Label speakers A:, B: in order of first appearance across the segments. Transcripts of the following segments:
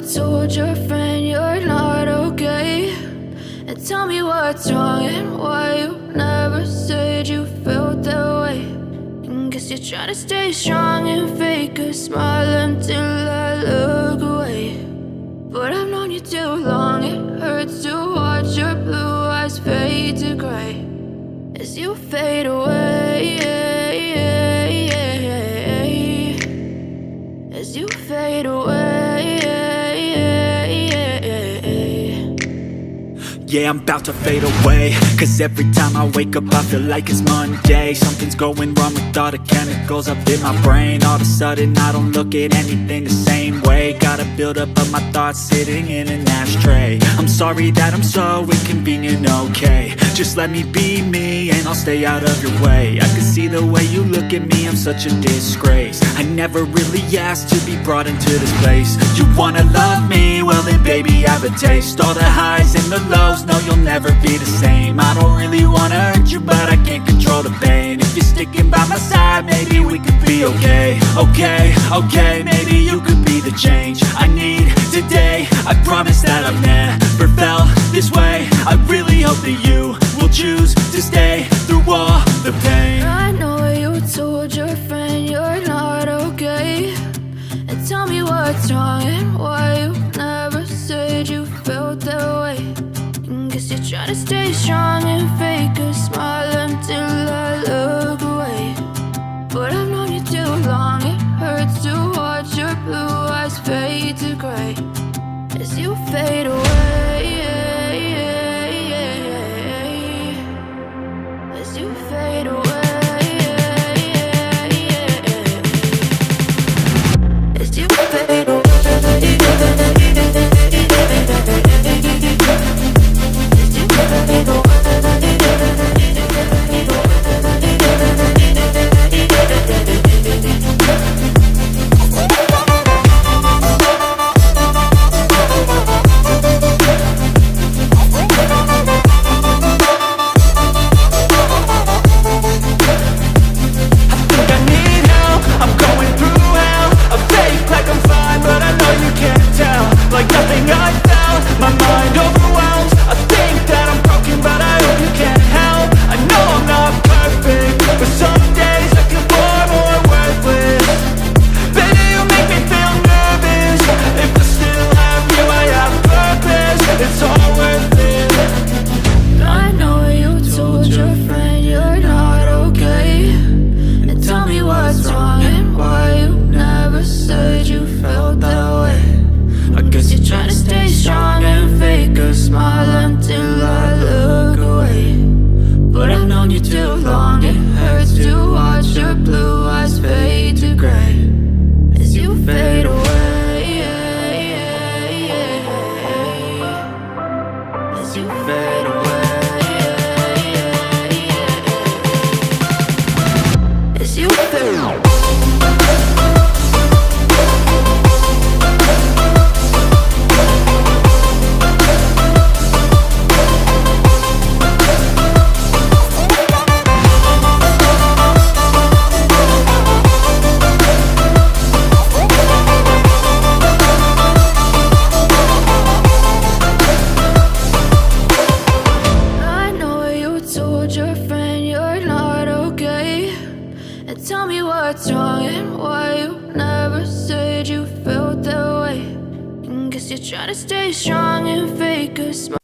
A: told your friend you're not okay? And tell me what's wrong and why you never said you felt that way. And guess you're trying to stay strong and fake a smile until I look away. But I've known you too long, it hurts to watch your blue eyes fade to gray as you fade away, as you fade away.
B: Yeah, I'm about to fade away, cause every time I wake up I feel like it's Monday. Something's going wrong with all the chemicals up in my brain. All of a sudden I don't look at anything the same way. Got a buildup of my thoughts sitting in an ashtray. I'm sorry that I'm so inconvenient, okay? Just let me be me and I'll stay out of your way. I can see the way you look at me, I'm such a disgrace. I never really asked to be brought into this place. You wanna love me? Well then baby, have a taste. All the highs and the lows, no, you'll never be the same. I don't really wanna hurt you, but I can't control the pain. If you're sticking by my side, maybe we could be okay. Okay, maybe you could be the change I need today. I promise that I've never felt this way. I really hope that you will choose to stay through all the pain.
A: I know you told your friend you're not okay. And tell me what's wrong and why you never said you felt that way. Guess you're trying to stay strong and fake a smile until I look away. But I've known you too long, it hurts to watch your blue eyes fade to gray as you fade away, as you fade away, as you fade away. Try to stay strong and fake a smile.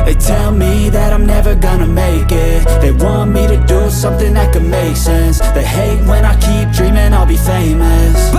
B: They tell me that I'm never gonna make it. They want me to do something that could make sense. They hate when I keep dreaming I'll be famous.